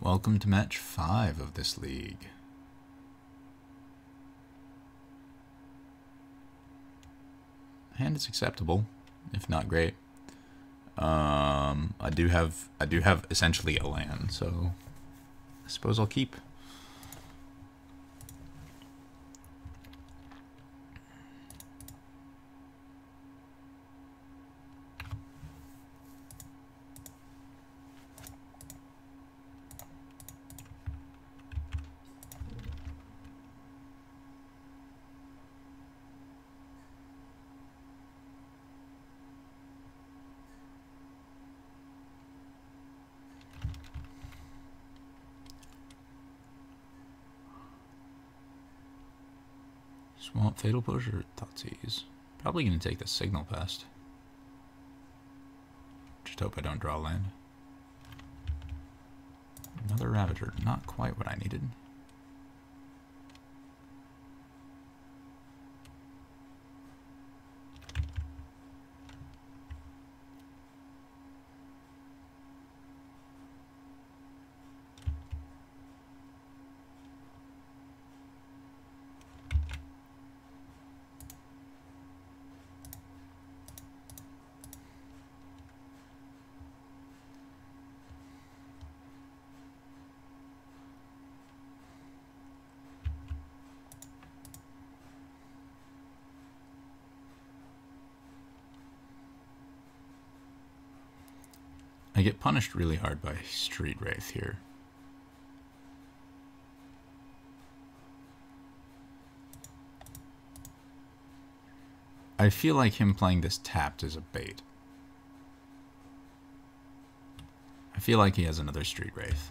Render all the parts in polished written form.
welcome to match 5 of this league. Hand is acceptable, if not great. I do have essentially a land, so I suppose I'll keep. Swamp, Fatal Push, or Thoughtseize? Probably going to take the Signal Pest. Just hope I don't draw land. Another Ravager. Not quite what I needed. I get punished really hard by Street Wraith here. I feel like him playing this tapped is a bait. I feel like he has another Street Wraith.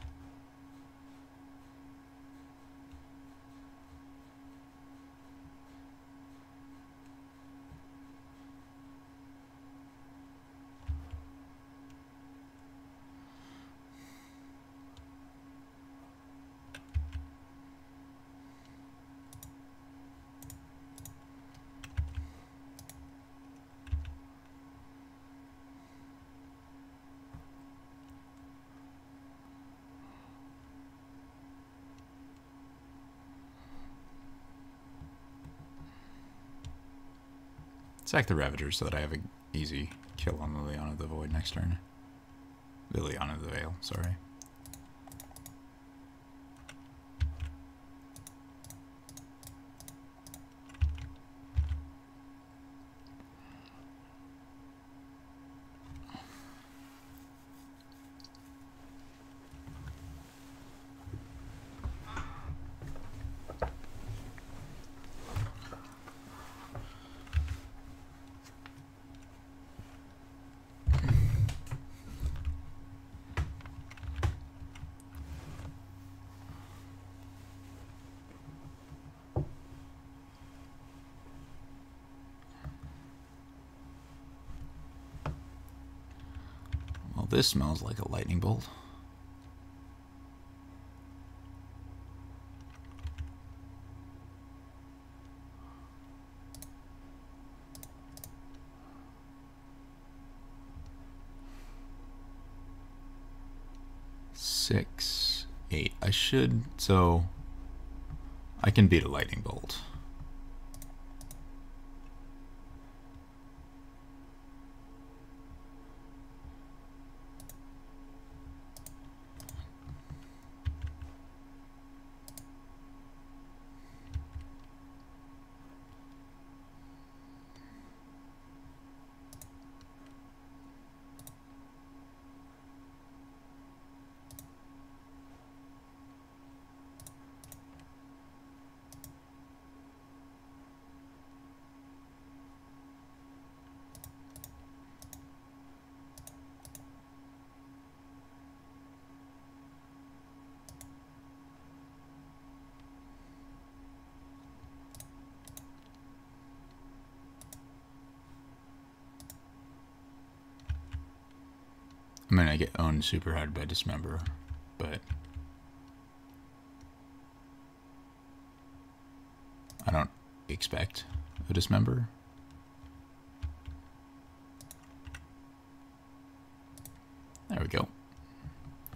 Sack the Ravager so that I have an easy kill on Liliana of the Void next turn. Liliana of the Veil, sorry. Well, this smells like a lightning bolt. Six, 8. I should, so I can beat a lightning bolt. I mean, I get owned super hard by Dismember, but I don't expect a Dismember. There we go.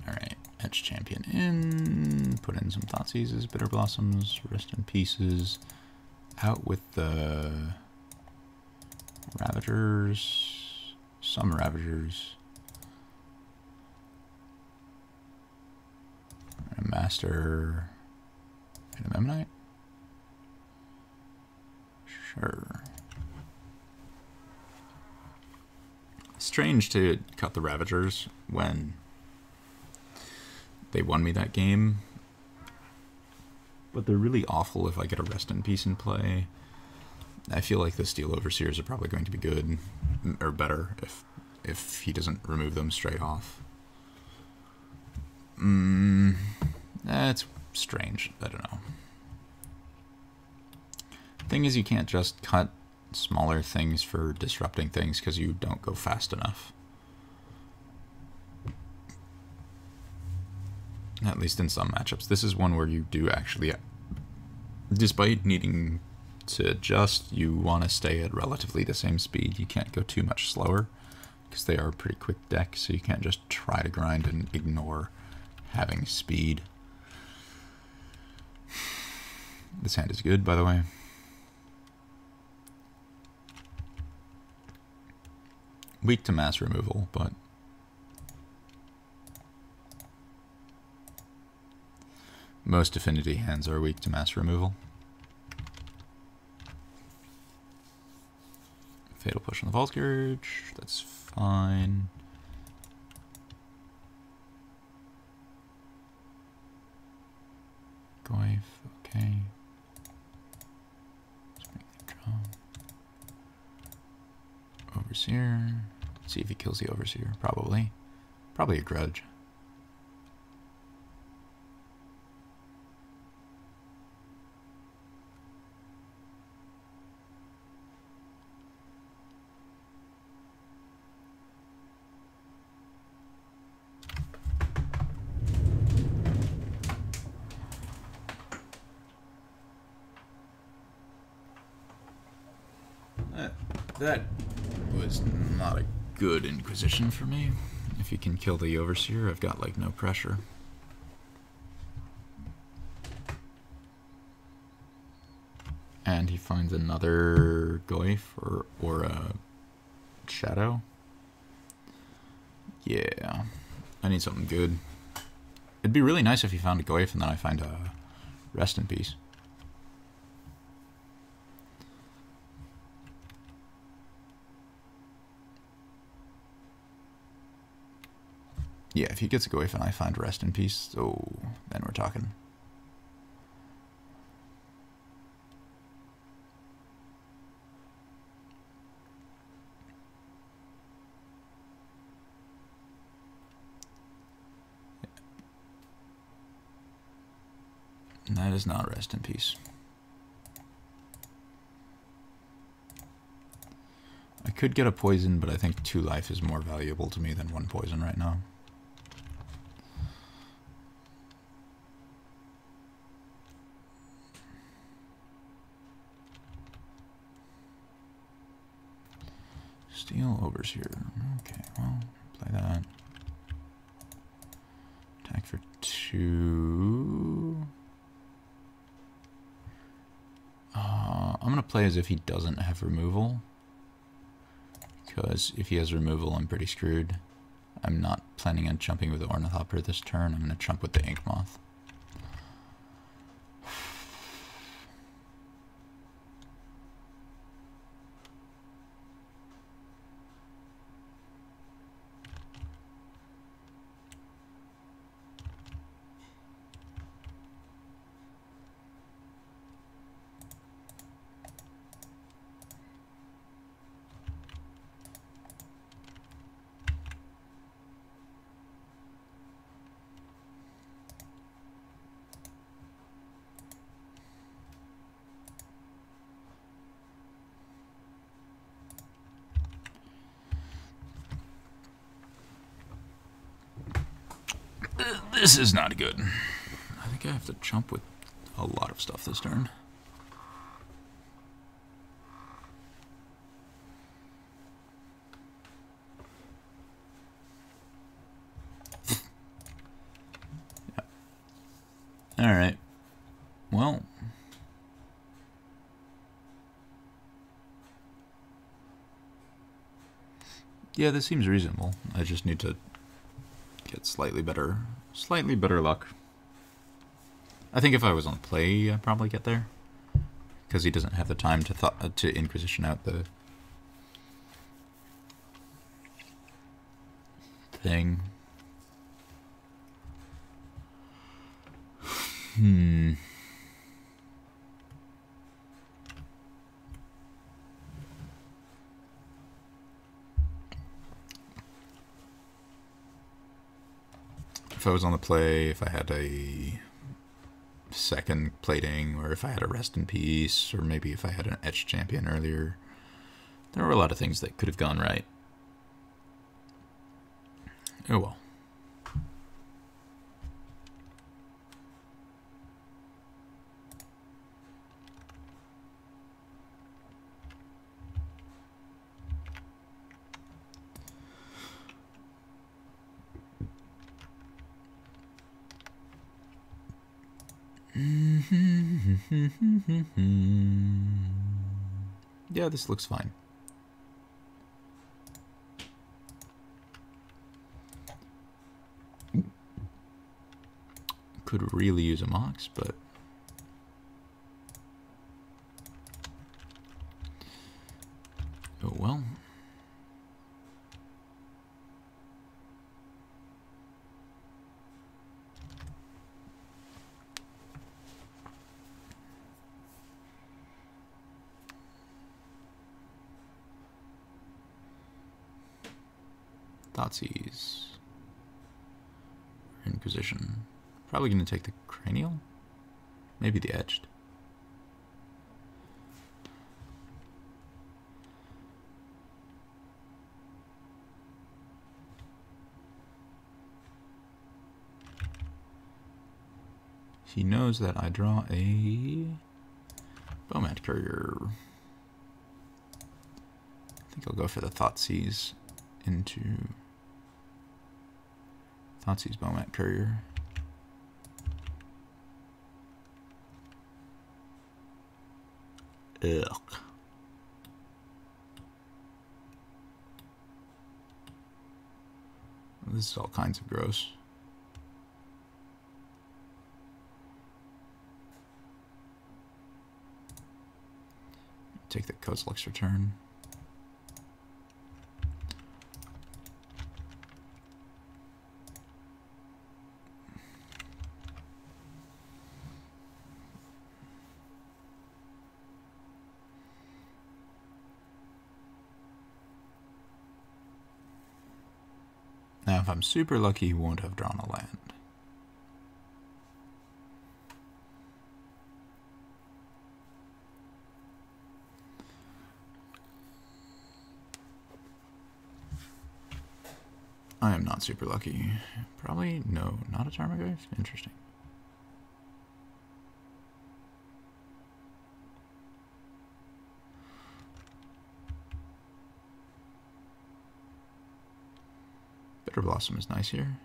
Alright, Etch Champion in. Put in some Thoughtseizes, Bitter Blossoms, Rest in Pieces. Out with the Ravagers. Some Ravagers. A Master. And a Memnite? Sure. Strange to cut the Ravagers when they won me that game, but they're really awful if I get a Rest in Peace in play. I feel like the Steel Overseers are probably going to be good, or better, if he doesn't remove them straight off. That's strange. I don't know. Thing is, you can't just cut smaller things for disrupting things because you don't go fast enough. At least in some matchups. This is one where you do actually, despite needing to adjust, you want to stay at relatively the same speed. You can't go too much slower because they are a pretty quick deck, so you can't just try to grind and ignore having speed. This hand is good, by the way. Weak to mass removal, but most Affinity hands are weak to mass removal. Fatal Push on the Vault Scourge, that's fine. Goyf, okay. Let's make the draw. Overseer. Let's see if he kills the Overseer. Probably. Probably a Grudge. That was not a good Inquisition for me. If you can kill the Overseer, I've got like no pressure. And he finds another Goyf or a Shadow. Yeah, I need something good. It'd be really nice if he found a Goyf and then I find a Rest in Peace. Yeah, if he gets a Goyf and I find Rest in Peace, oh, then we're talking. That is not Rest in Peace. I could get a poison, but I think 2 life is more valuable to me than 1 poison right now. Steel Overseer. Okay, well, play that. Attack for 2. I'm going to play as if he doesn't have removal. Because if he has removal, I'm pretty screwed. I'm not planning on jumping with the Ornithopter this turn. I'm going to jump with the Ink Moth. This is not good. I think I have to jump with a lot of stuff this turn. Alright. Well. Yeah, this seems reasonable. I just need to get slightly better luck. I think if I was on play, I'd probably get there. Because he doesn't have the time to Inquisition out the thing. If I was on the play, if I had a second plating, or if I had a rest in peace, or maybe if I had an etched champion earlier, there were a lot of things that could have gone right. Oh well. Yeah, this looks fine. Could really use a Mox, but oh well. Thoughtseize. Inquisition. Probably going to take the cranial? Maybe the etched. He knows that I draw a Bowmat Courier. I think I'll go for the Thoughtseize into Thoughtseize Bowmat Courier. Ugh. This is all kinds of gross. Take the Kozilek's Return. Now, if I'm super lucky, he won't have drawn a land. I am not super lucky. Probably, no, not a Tarmogoyf? Interesting. Bitter Blossom is nice here.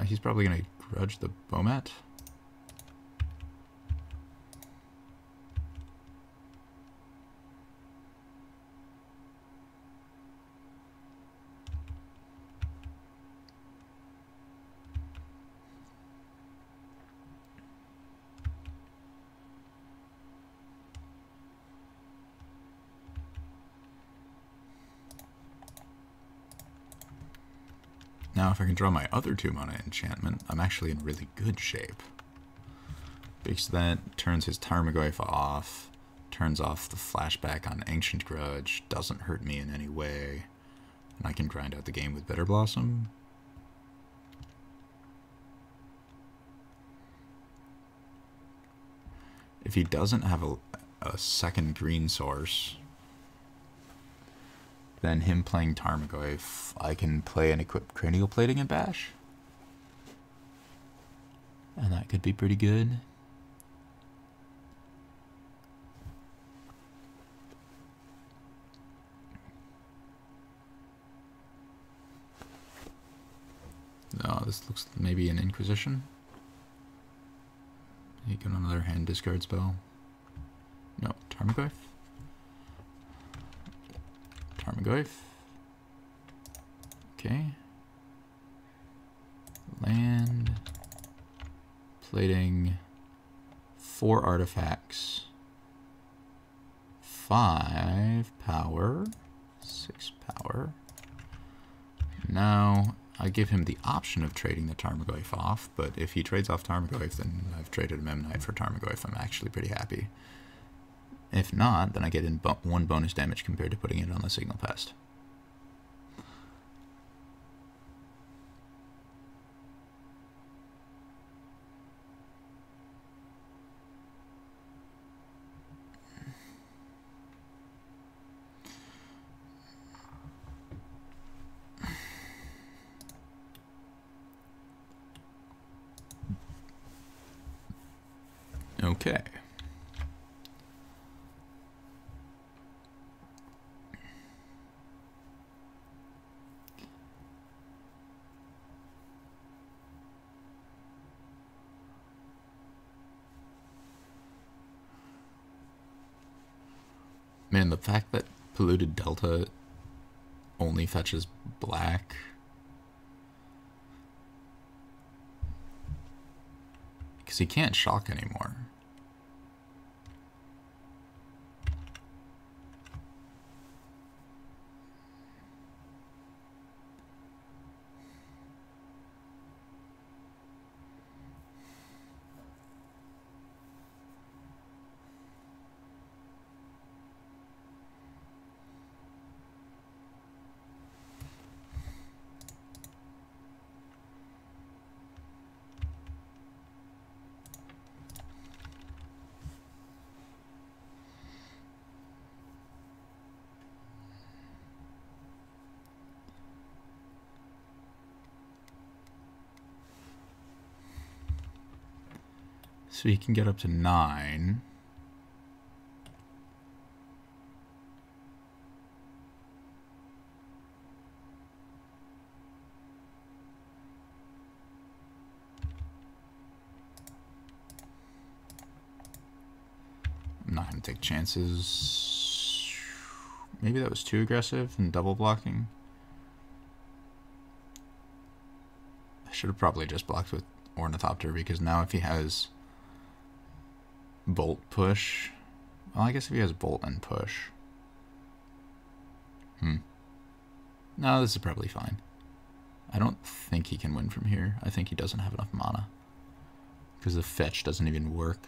He's probably going to grudge the Bowmat. Now, if I can draw my other 2-mana enchantment, I'm actually in really good shape. Because that turns his Tarmogoyf off, turns off the flashback on Ancient Grudge, doesn't hurt me in any way, and I can grind out the game with Bitter Blossom. If he doesn't have a second green source, then him playing Tarmogoyf, I can play an equipped Cranial Plating and Bash. And that could be pretty good. No, this looks maybe an Inquisition. You get another hand discard spell. No, Tarmogoyf. Tarmogoyf. Okay. Land. Plating. 4 artifacts. 5 power. 6 power. Now, I give him the option of trading the Tarmogoyf off, but if he trades off Tarmogoyf, then I've traded a Memnite for Tarmogoyf. I'm actually pretty happy. If not, then I get in 1 bonus damage compared to putting it on the Signal Pest. Okay. Man, the fact that Polluted Delta only fetches black. Because he can't shock anymore. So he can get up to 9. I'm not going to take chances. Maybe that was too aggressive and double blocking. I should have probably just blocked with Ornithopter, because now if he has Bolt push, well, I guess if he has Bolt and push. No, this is probably fine. I don't think he can win from here. I think he doesn't have enough mana, because the fetch doesn't even work.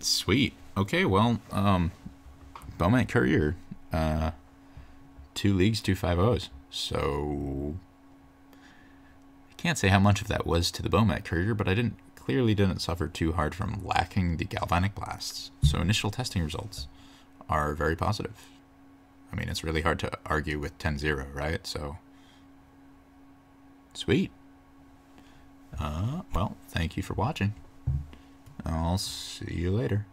Sweet. Okay, well, Bowman Courier, 2 leagues, 2 5-0s. So I can't say how much of that was to the Bowman Courier, but I clearly didn't suffer too hard from lacking the Galvanic Blasts. So initial testing results are very positive. I mean, it's really hard to argue with 10-0, right? So sweet. Well, thank you for watching. I'll see you later.